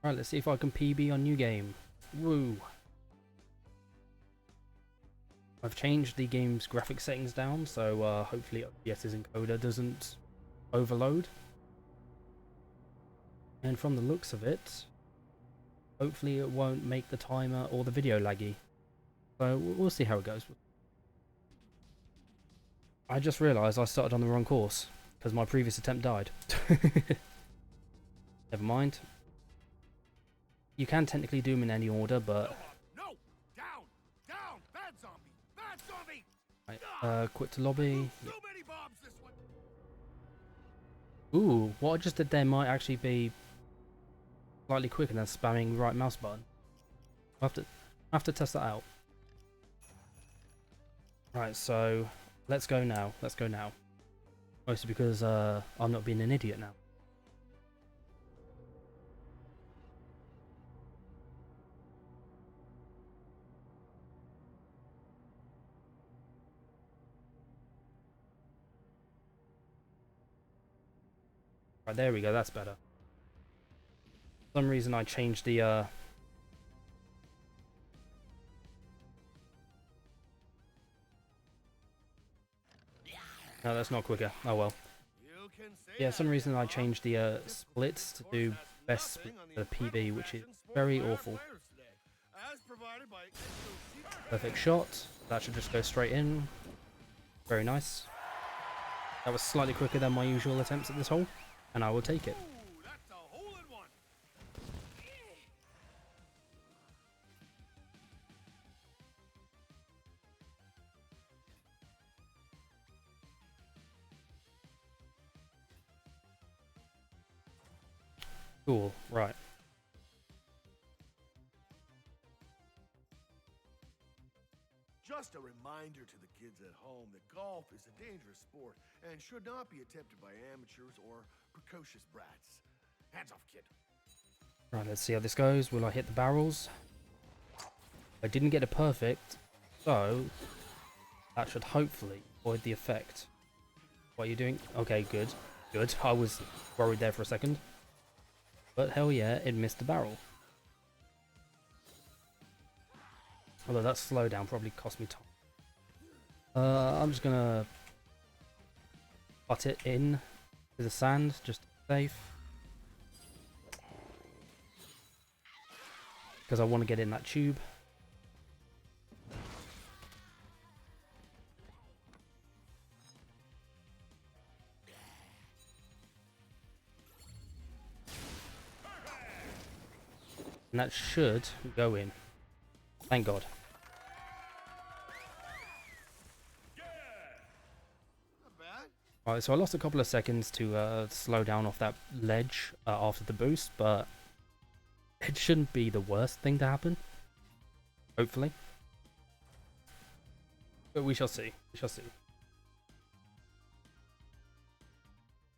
Alright, let's see if I can PB on new game. Woo! I've changed the game's graphic settings down, so hopefully OBS's encoder doesn't overload. And from the looks of it, hopefully it won't make the timer or the video laggy. So we'll see how it goes. I just realised I started on the wrong course, because my previous attempt died. Never mind. You can technically do them in any order, but... No! Down! Down! Bad zombie! Bad zombie! Right, quit to lobby. So many bombs this one! Ooh, what I just did there might actually be slightly quicker than spamming right mouse button. I'll have to test that out. Right, so let's go now. Let's go now. Mostly because I'm not being an idiot now. Right, there we go, that's better. For some reason I changed the no, that's not quicker. Oh well. Yeah, some reason I changed the splits to do best split for PB, which is very awful. Perfect shot. That should just go straight in. Very nice. That was slightly quicker than my usual attempts at this hole, and I will take it. Cool, right. Just a reminder to the kids at home that golf is a dangerous sport and should not be attempted by amateurs or precocious brats. Hands off, kid. Right, let's see how this goes. Will I hit the barrels? I didn't get a perfect, so that should hopefully avoid the effect. What are you doing? Okay, good. Good. I was worried there for a second. But hell yeah, it missed the barrel. Although that slowdown probably cost me time. I'm just gonna butt it in to the sand, just safe. Because I want to get in that tube. And that should go in. Thank God. Alright, so I lost a couple of seconds to slow down off that ledge after the boost, but it shouldn't be the worst thing to happen. Hopefully. But we shall see. We shall see.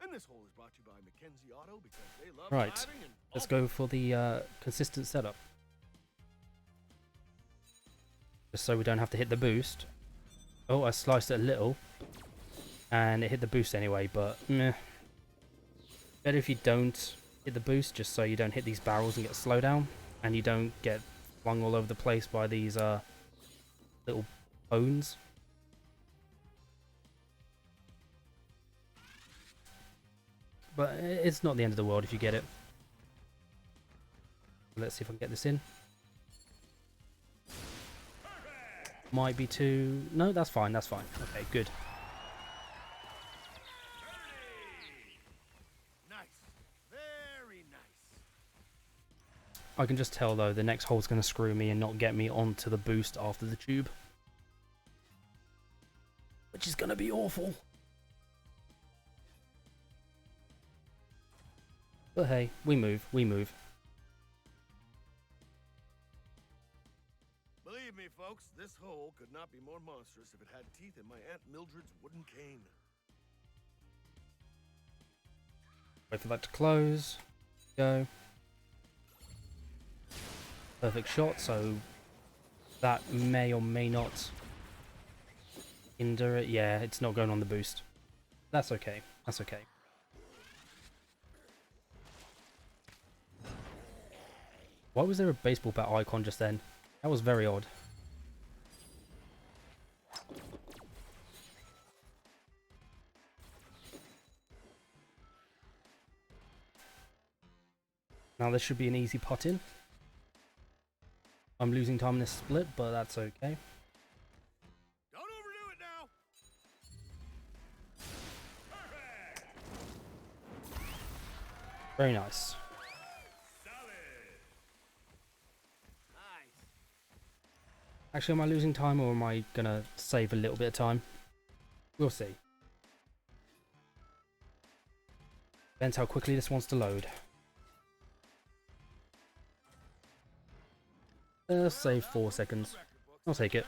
And this hole is brought to you by Mackenzie Auto because they love Right, driving and let's go for the consistent setup. Just so we don't have to hit the boost. Oh, I sliced it a little. And it hit the boost anyway, but meh. Better if you don't hit the boost, just so you don't hit these barrels and get slowdown. And you don't get flung all over the place by these little bones. But it's not the end of the world if you get it. Let's see if I can get this in. Might be too... No, that's fine, that's fine. Okay, good. nice. Very nice. I can just tell though, the next hole's going to screw me and not get me onto the boost after the tube. Which is going to be awful. But hey, we move, we move. Believe me, folks, this hole could not be more monstrous if it had teeth in my Aunt Mildred's wooden cane. Wait for that to close. Go. Perfect shot, so that may or may not hinder it. Yeah, it's not going on the boost. That's okay. That's okay. Why was there a baseball bat icon just then? That was very odd. Now this should be an easy putt in. I'm losing time in this split, but that's okay. Don't overdo it now. Very nice. Nice. Actually, am I losing time or am I gonna save a little bit of time? We'll see. Depends how quickly this wants to load. Save 4 seconds. I'll take it.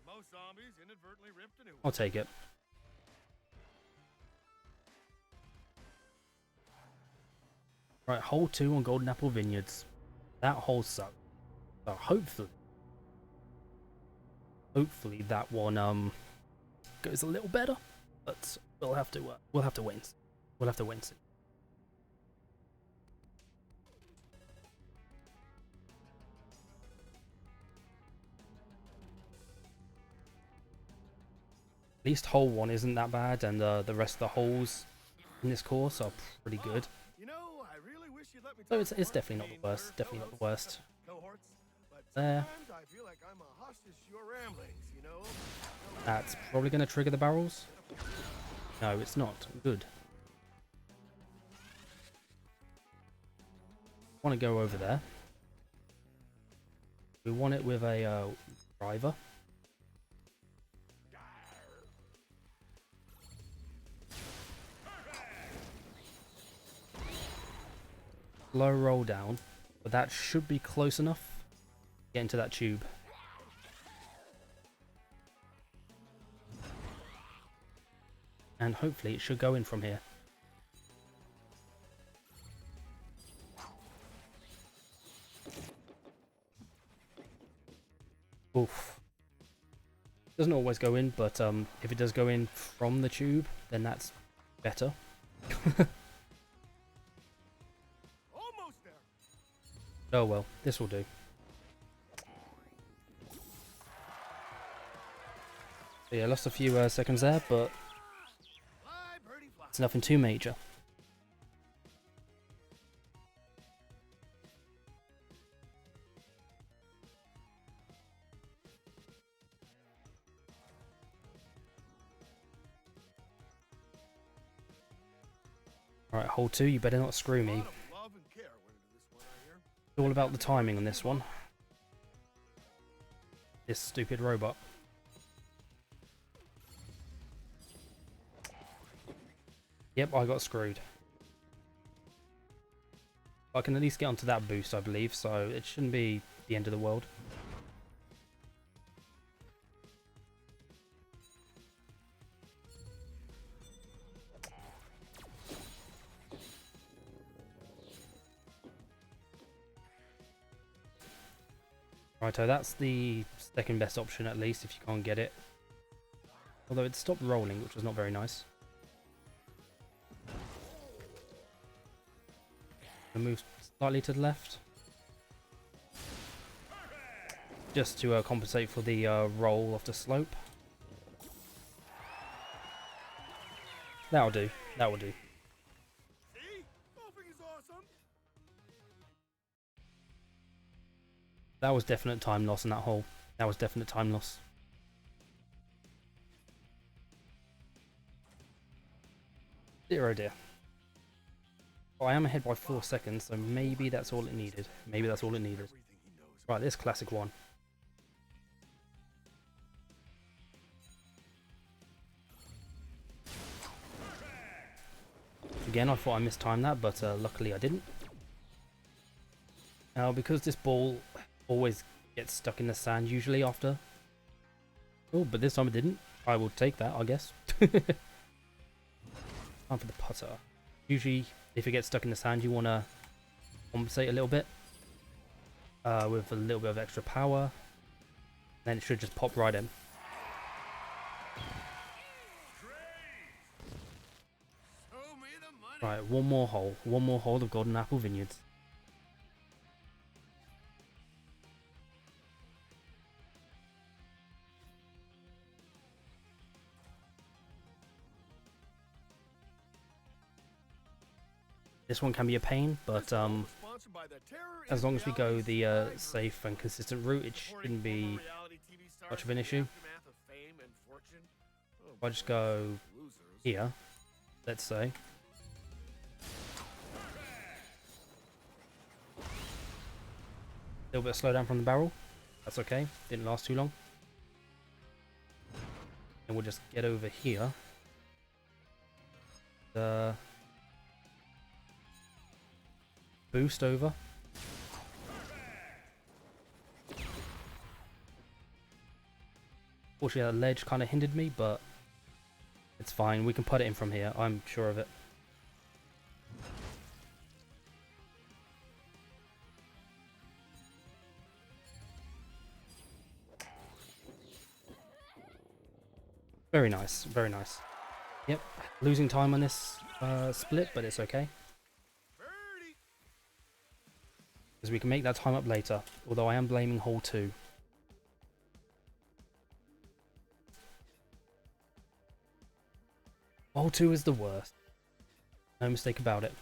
Most zombies inadvertently ripped a new one. I'll take it. Right, hole 2 on Golden Apple Vineyards. That hole sucked. So hopefully that one goes a little better. But we'll have to wait. We'll have to wait. We'll have to wait and see. At least hole 1 isn't that bad, and the rest of the holes in this course are pretty good. You know, I really wish you'd let me So talk it's more. definitely not the worst. Definitely not the worst. Cohorts, but There. sometimes I feel like I'm a hostage to your ramblings, you know? That's probably going to trigger the barrels. No, it's not. Good. Want to go over there. We want it with a driver. Low roll down, but that should be close enough to get into that tube. And hopefully it should go in from here. Oof. Doesn't always go in, but if it does go in from the tube, then that's better. Almost there. Oh well, this will do. So yeah, lost a few seconds there, but Fly, birdie, fly. it's nothing too major. Alright, hole 2, you better not screw me. A lot of love and care went into this one, I hear. It's all about the timing on this one. This stupid robot. Yep, I got screwed. I can at least get onto that boost, I believe, so it shouldn't be the end of the world. Righto, that's the second best option at least if you can't get it. Although it stopped rolling, which was not very nice. Move slightly to the left. Just to compensate for the roll off the slope. That'll do. That will do. See? Golfing is awesome. That was definite time loss in that hole. That was definite time loss. Dear oh dear. Oh, I am ahead by 4 seconds, so maybe that's all it needed. Maybe that's all it needed. Everything he knows. Right, this classic one. Again, I thought I mistimed that, but luckily I didn't. Now, because this ball always gets stuck in the sand usually after. Oh, but this time it didn't. I will take that, I guess. Time for the putter. Usually, if it gets stuck in the sand, you want to compensate a little bit with a little bit of extra power. Then it should just pop right in. Show me the money. Right, one more hole. One more hole of Golden Apple Vineyards. This one can be a pain, but Sponsored by the Terror as is long as we go Reality's the live safe and consistent route, it shouldn't be reality TV stars much of an in the issue. aftermath of fame and fortune. Oh, If I just boy, go losers. here, let's say. A little bit of slowdown from the barrel. That's okay. Didn't last too long. And we'll just get over here. The boost over. Fortunately, that ledge kind of hindered me, but it's fine. We can put it in from here. I'm sure of it. Very nice, very nice. Yep, losing time on this split, but it's okay. Birdie. Because we can make that time up later, although I am blaming hole 2. Hole 2 is the worst. No mistake about it.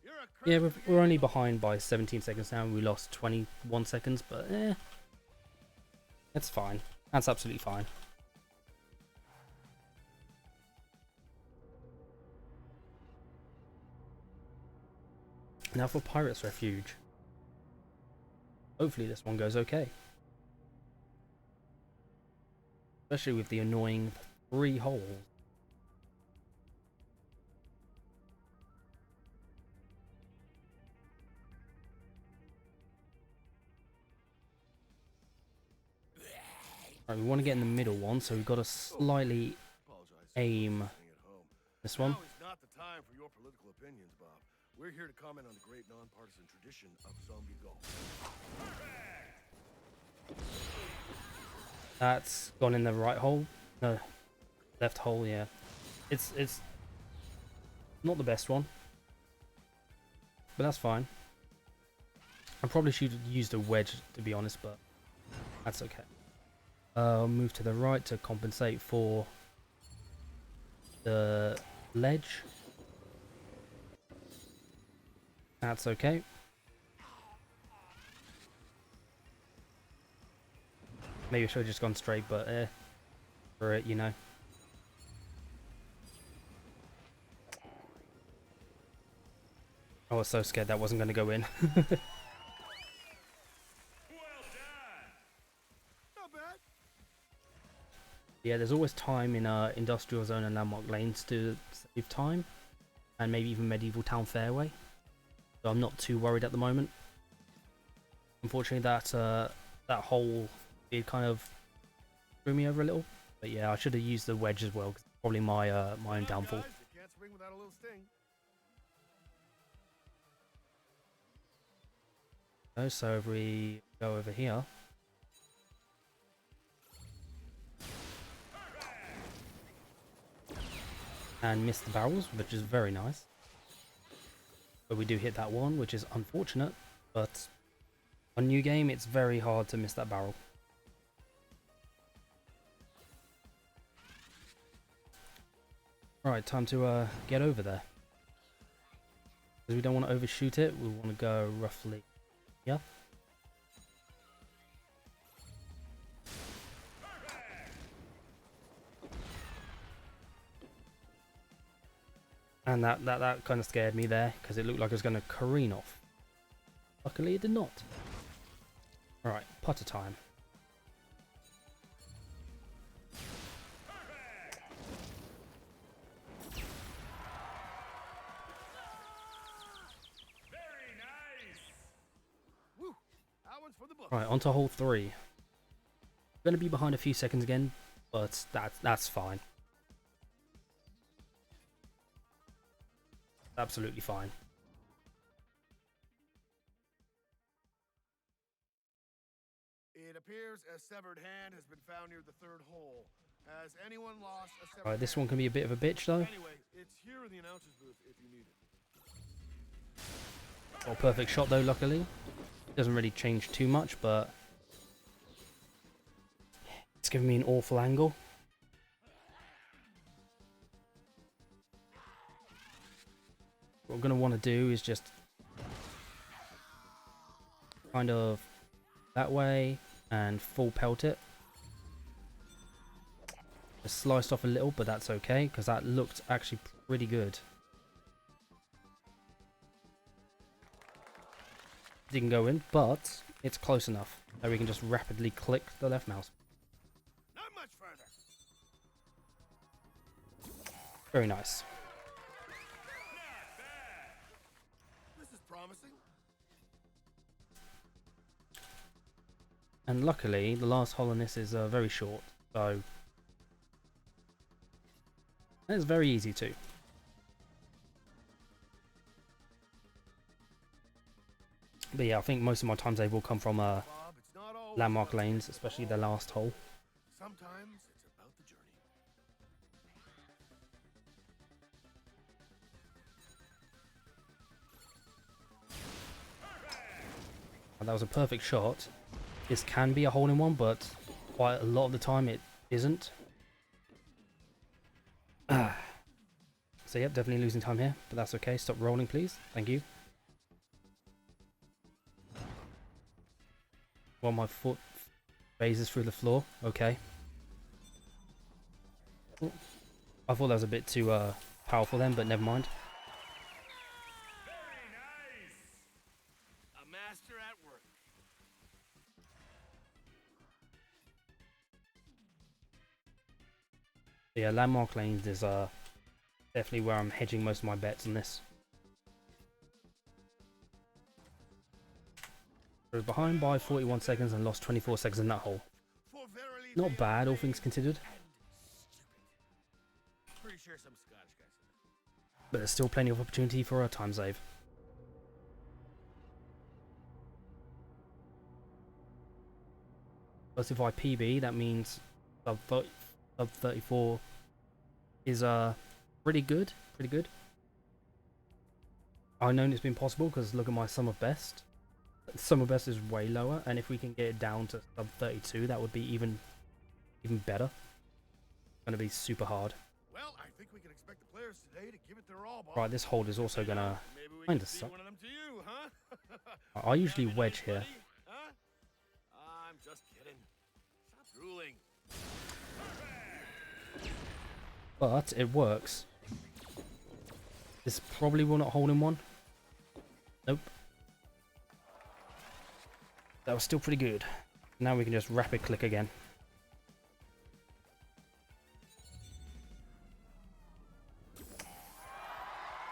You're a Yeah, credit we're only behind by 17 seconds now. We lost 21 seconds, but it's fine. That's absolutely fine. Now for Pirate's Refuge. Hopefully this one goes okay. Especially with the annoying 3 holes. Right, we want to get in the middle one, so we've got to slightly Apologize. aim At home. this one. Now is not the time for your political opinions, Bob. We're here to comment on the great nonpartisan tradition of zombie golf. That's gone in the right hole. No, left hole, yeah. It's not the best one. But that's fine. I probably should have used a wedge, to be honest, but that's okay. Move to the right to compensate for the ledge. That's okay. Maybe I should have just gone straight, but for it, you know. I was so scared that wasn't going to go in. Not bad. Yeah, there's always time in Industrial Zone and Landmark Lanes to save time, and maybe even Medieval Town Fairway. So I'm not too worried at the moment. Unfortunately, that hole did kind of screw me over a little. But yeah, I should have used the wedge as well, 'cause it's probably my my own downfall. Guys, you can't swing without a little sting. So if we go over here. And miss the barrels, which is very nice. But we do hit that one, which is unfortunate. But on new game, it's very hard to miss that barrel. Right, time to get over there. Because we don't want to overshoot it, we want to go roughly here. And that kind of scared me there, because it looked like it was going to careen off. Luckily it did not. Alright, putter time. Woo! That one's for the book. Right, on to hole 3. Going to be behind a few seconds again, but that's fine. Absolutely fine. It appears a severed hand has been found near the 3rd hole. Has anyone lost a severed Alright, this hand? one can be a bit of a bitch though. Anyway, it's here in the announcer's booth if you need it. Got a perfect shot though, luckily. Doesn't really change too much, but it's giving me an awful angle. going to want to do is just kind of that way and full pelt it. Just sliced off a little, but that's okay because that looked actually pretty good. Didn't go in, but it's close enough that we can just rapidly click the left mouse. Not much further. Very nice. This is promising. And luckily, the last hole in this is very short, so it's very easy too. But yeah, I think most of my time save will come from Bob, it's not always landmark about lanes, especially the last hole. Sometimes it's about the journey. And that was a perfect shot. This can be a hole-in-one, but quite a lot of the time it isn't. So yep, definitely losing time here, but that's okay. Stop rolling, please. Thank you. While my foot phases through the floor. Okay. Ooh. I thought that was a bit too powerful then, but never mind. Very nice. A master at work. Yeah, landmark lanes is definitely where I'm hedging most of my bets on this. I was behind by 41 seconds and lost 24 seconds in that hole. For verily Not they bad, are all things considered, stupid. Pretty sure some Scottish guy said that. but there's still plenty of opportunity for a time save. Plus, if I PB, that means sub 34 is pretty good. Pretty good. I know it's been possible because look at my sum of best. Sum of best is way lower, and if we can get it down to sub 32, that would be even better. Gonna be super hard. Well, I think we can expect the players today to give it their all, Bob. Right, this hold is also gonna Maybe we kind can of see suck. one of them to you, huh? I usually Have it wedge nice, here. buddy, huh? I'm just kidding. Stop drooling. But it works. This probably will not hold in one. Nope. That was still pretty good. Now we can just rapid click again.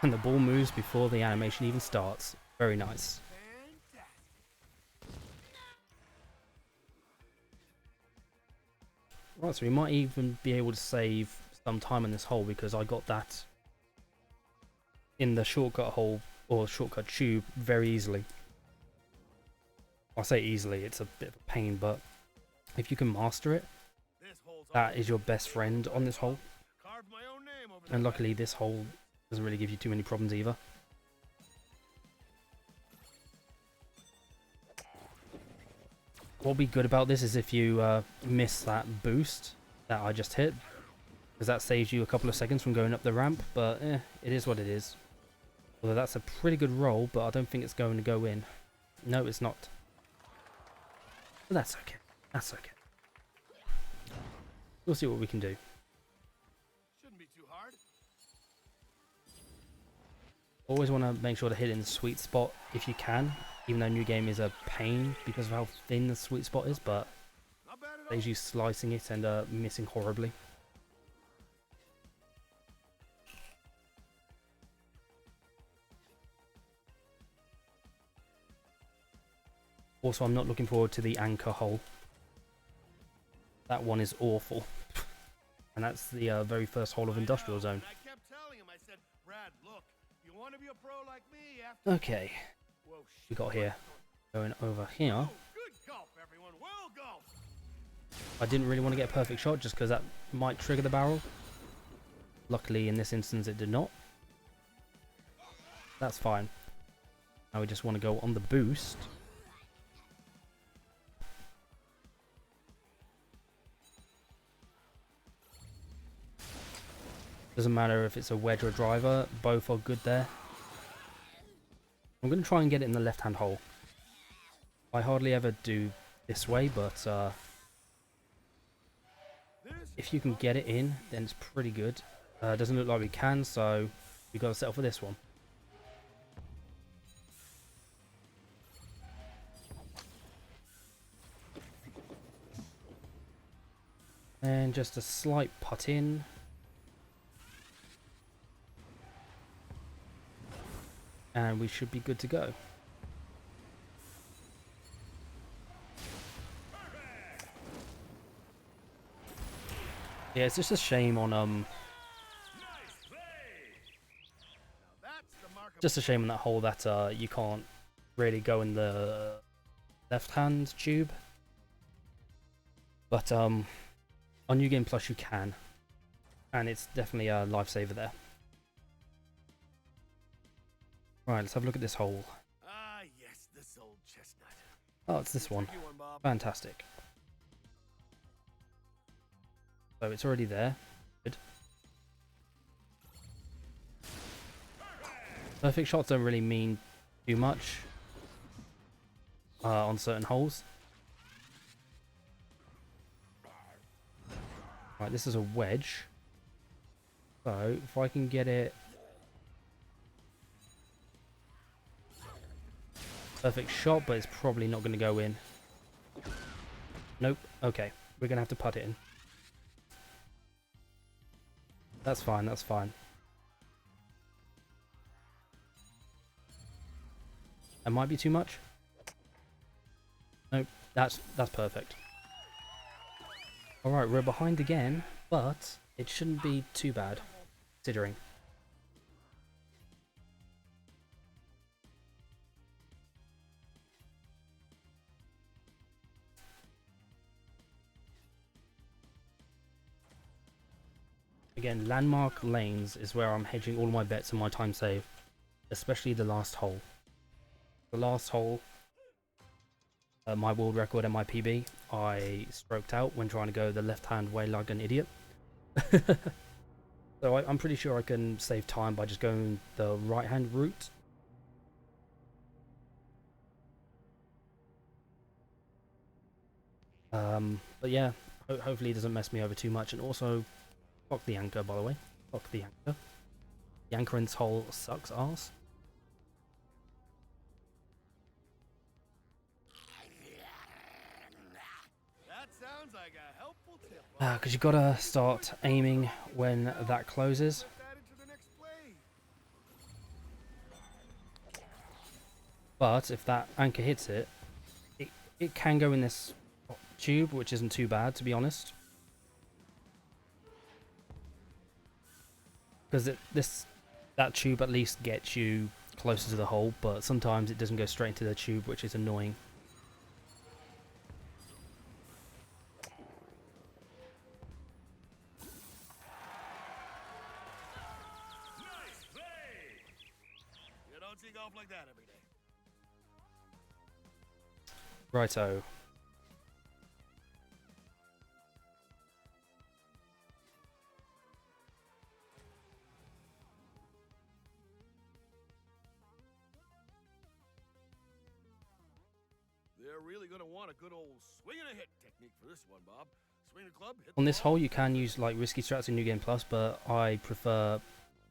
And the ball moves before the animation even starts. Very nice. Fantastic. Right, so we might even be able to save some time in this hole because I got that in the shortcut hole or shortcut tube very easily. I say easily, it's a bit of a pain, but if you can master it, This hole's that is your best friend on this hole. carved my own name over And the luckily this hole doesn't really give you too many problems either. What'll be good about this is if you miss that boost that I just hit, because that saves you a couple of seconds from going up the ramp, but it is what it is. Although that's a pretty good roll, but I don't think it's going to go in. No, it's not. But that's okay. That's okay. We'll see what we can do. Shouldn't be too hard. Always want to make sure to hit in the sweet spot if you can, even though New Game is a pain because of how thin the sweet spot is, but Not bad at all. saves you slicing it and missing horribly. Also, I'm not looking forward to the anchor hole. That one is awful. And that's the very first hole of Industrial Zone. And I kept telling him, I said, Brad, look, you want to be a pro like me after... Okay, Whoa, we got here. Going over here. Oh, good golf, everyone. Well golf. I didn't really want to get a perfect shot just because that might trigger the barrel. Luckily, in this instance, it did not. That's fine. Now we just want to go on the boost. Doesn't matter if it's a wedge or a driver, both are good there. I'm going to try and get it in the left-hand hole. I hardly ever do this way, but if you can get it in, then it's pretty good. Doesn't look like we can, so we got to settle for this one. And just a slight putt in. And we should be good to go. Yeah, it's just a shame on just a shame on that hole that you can't really go in the left-hand tube. But on New Game Plus you can, and it's definitely a lifesaver there. Right, let's have a look at this hole. Ah, yes, this old chestnut. Oh, it's this one. Bob. Fantastic. So it's already there. Good. Perfect shots don't really mean too much on certain holes. Right, this is a wedge. So if I can get it... Perfect shot, but it's probably not going to go in. Nope. Okay, we're going to have to putt it in. That's fine, that's fine. That might be too much. Nope, that's perfect. Alright, we're behind again, but it shouldn't be too bad, considering. Again, landmark lanes is where I'm hedging all my bets and my time save, especially the last hole. The last hole, my world record and my PB, I stroked out when trying to go the left-hand way like an idiot. So I'm pretty sure I can save time by just going the right-hand route. But yeah, hopefully it doesn't mess me over too much, and also fuck the anchor, by the way. Fuck the anchor. The anchor in this hole sucks arse. That sounds like a helpful tip. Because you gotta start aiming when that closes. Put that into the next play. But if that anchor hits it, it can go in this tube, which isn't too bad, to be honest. Because that tube at least gets you closer to the hole, but sometimes it doesn't go straight into the tube, which is annoying. Nice play. You don't see golf like that every day. Righto. They're really going to want a good old swing and a hit technique for this one, Bob. Swing the club, hit On the this ball. hole you can use like risky strats in New Game Plus, but I prefer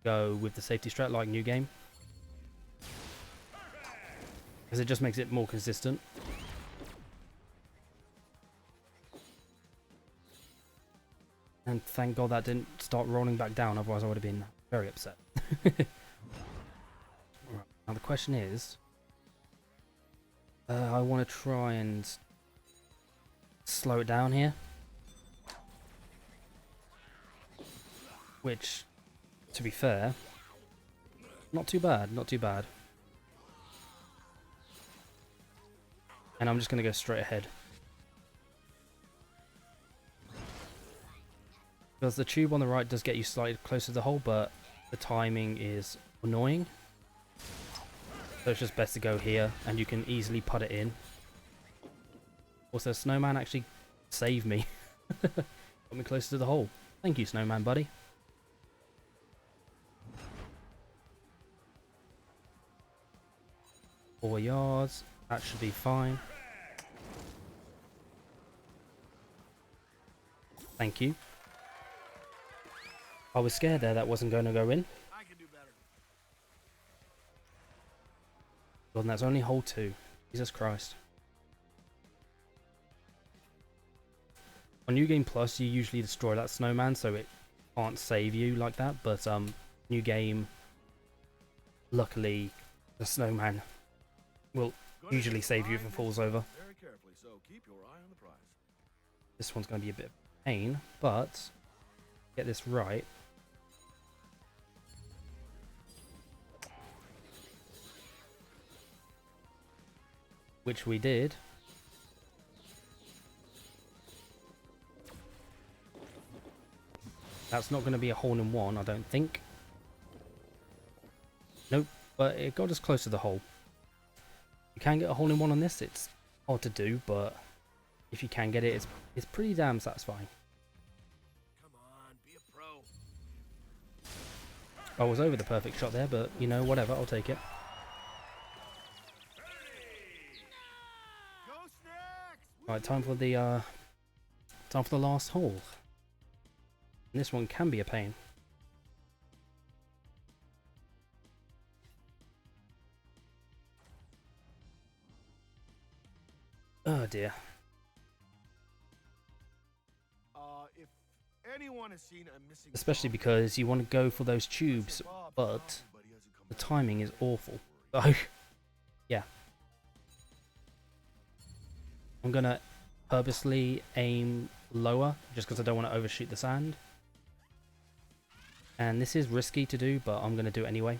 go with the safety strat like New Game. Because it just makes it more consistent. And thank God that didn't start rolling back down, otherwise I would have been very upset. Right. Now the question is, I want to try and slow it down here. Which, to be fair, not too bad, not too bad. And I'm just going to go straight ahead. Because the tube on the right does get you slightly closer to the hole, but the timing is annoying. So it's just best to go here, and you can easily put it in. Also, Snowman actually saved me. Got me closer to the hole. Thank you, Snowman buddy. 4 yards. That should be fine. Thank you. I was scared there that wasn't going to go in. I can do better. God, and that's only hole 2. Jesus Christ. On New Game Plus, you usually destroy that snowman, so it can't save you like that. But New Game, luckily, the snowman will usually save you if it falls over. Very carefully, so keep your eye on the prize. This one's going to be a bit of pain, but get this right. Which we did. That's not going to be a hole-in-one, I don't think. Nope, but it got us close to the hole. You can get a hole-in-one on this. It's hard to do, but if you can get it, it's pretty damn satisfying. Come on, be a pro. I was over the perfect shot there, but you know, whatever, I'll take it. Go Snacks! Right, time for the last hole. And this one can be a pain. Oh dear. If anyone has seen a missing Especially dog, because you want to go for those tubes, say Bob but found him, but he hasn't come the back. timing is awful. Don't So, yeah. I'm gonna purposely aim lower, just because I don't want to overshoot the sand. And this is risky to do, but I'm gonna do it anyway.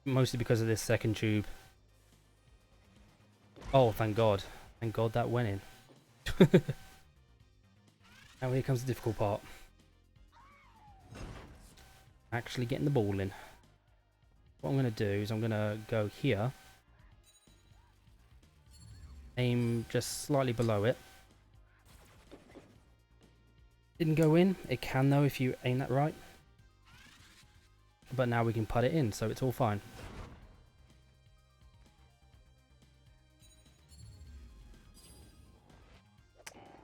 Mostly because of this second tube. Oh, thank God. Thank God that went in. Now here comes the difficult part. Actually getting the ball in. What I'm going to do is I'm going to go here. Aim just slightly below it. Didn't go in. It can though if you aim that right. But now we can put it in, so it's all fine.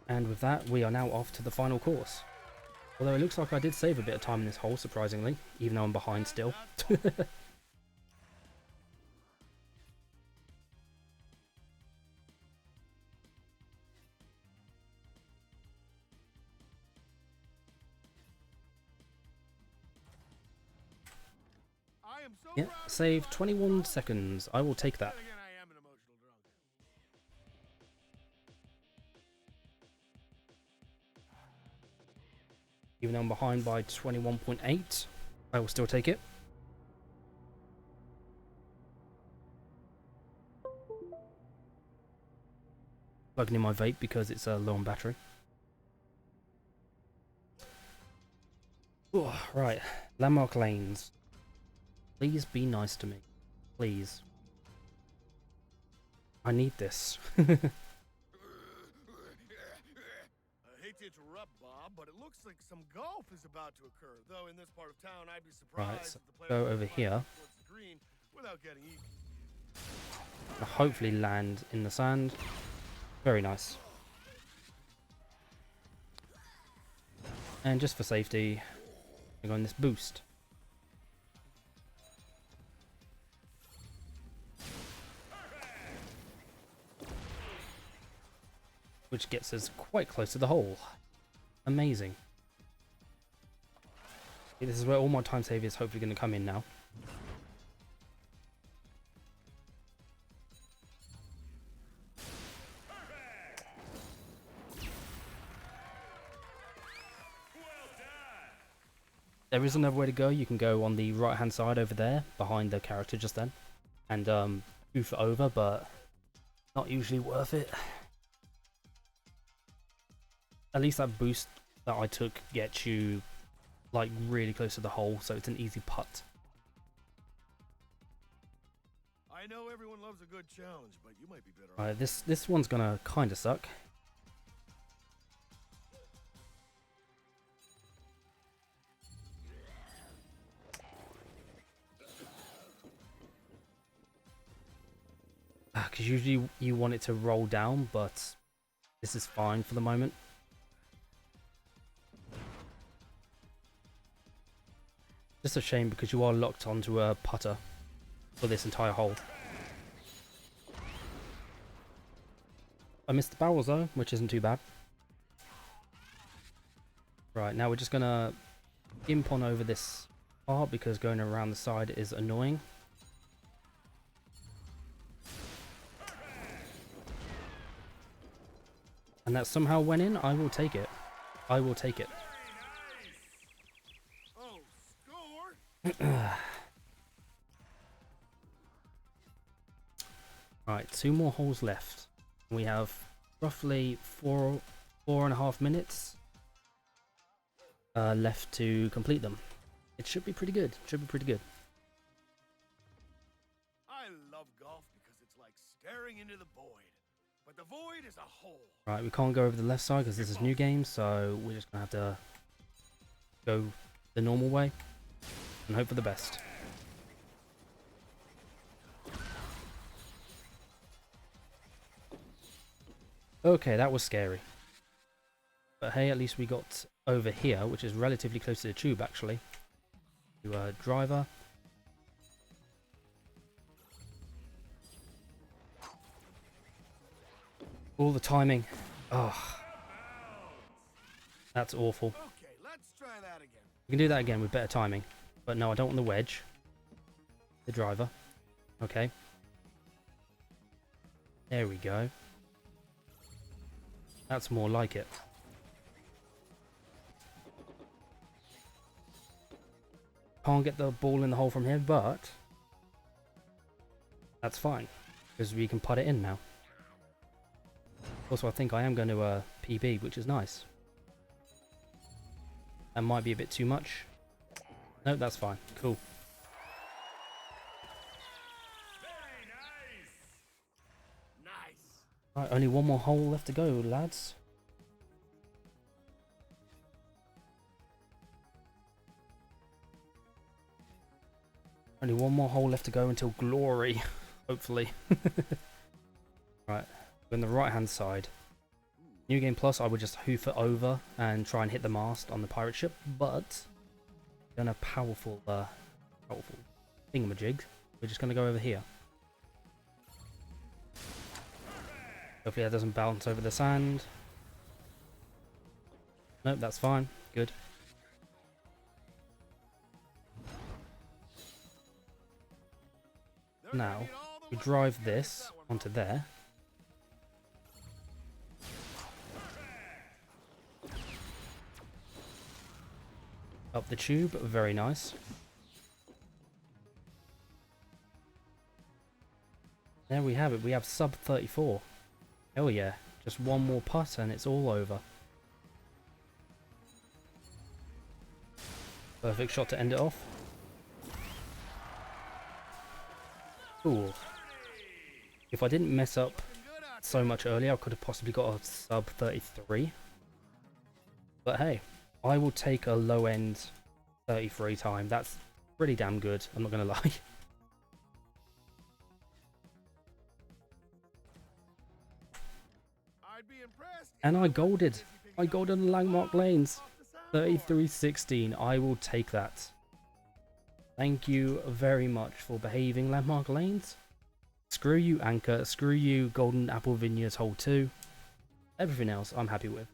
And with that, we are now off to the final course. Although it looks like I did save a bit of time in this hole, surprisingly, even though I'm behind still. I am so Yeah, proud of save you. 21 seconds. I will take that. Then again, I am an emotional drunk. Even though I'm behind by 21.8, I will still take it. Plugging in my vape because it's low on battery. Ooh, right, landmark lanes. Please be nice to me. Please. I need this. I hate to interrupt, Bob, but it looks like some golf is about to occur. Though in this part of town, I'd be surprised Right, so if the players go can over fly here. towards the green without getting eaten. I'll hopefully land in the sand. Very nice. And just for safety, I go on this boost. Which gets us quite close to the hole. Amazing. Okay, this is where all my time save is hopefully going to come in now. There is another way to go. You can go on the right hand side over there, behind the character just then, and goof it over, but not usually worth it. At least that boost that I took gets you like really close to the hole, so it's an easy putt. I I know everyone loves a good challenge, but you might be better off. Alright, this one's gonna kinda suck. Because usually you want it to roll down, but this is fine for the moment. Just a shame because you are locked onto a putter for this entire hole. I missed the barrels though, which isn't too bad. Right, now we're just gonna imp on over this part because going around the side is annoying. And that somehow went in. I will take it. I will take it. Oh, score! Right, 2 more holes left. We have roughly 4.5 minutes left to complete them. It should be pretty good. Should be pretty good. I love golf because it's like staring into the void. But the void is a hole. Right, we can't go over the left side because this is new game, so we're just gonna have to go the normal way and hope for the best. Okay, that was scary. But hey, at least we got over here, which is relatively close to the tube actually. To driver. All the timing. Oh, that's awful. Okay, let's try that again. We can do that again with better timing. But no, I don't want the wedge. The driver. Okay. There we go. That's more like it. Can't get the ball in the hole from here, but that's fine because we can put it in now. Also, I think I am going to PB, which is nice. That might be a bit too much. Nope, that's fine. Cool. Very nice. Nice. Right, only 1 more hole left to go, lads. Only 1 more hole left to go until glory, hopefully. Right, we're on the right hand side. New Game Plus, I would just hoof it over and try and hit the mast on the pirate ship, but done a powerful thingamajig. We're just going to go over here. Hopefully that doesn't bounce over the sand. Nope, that's fine. Good. Now, we drive this onto there. Up the tube, very nice. There we have it, we have sub 34. Hell yeah, just 1 more putt and it's all over. Perfect shot to end it off. Cool. If I didn't mess up so much earlier, I could have possibly got a sub 33. But hey, I will take a low end 33 time. That's pretty damn good, I'm not gonna lie. I'd be impressed. And I golded. I golded on Landmark Lanes. 33.16. I will take that. Thank you very much for behaving, Landmark Lanes. Screw you, Anchor. Screw you, Golden Apple Vineyards Hole 2. Everything else I'm happy with.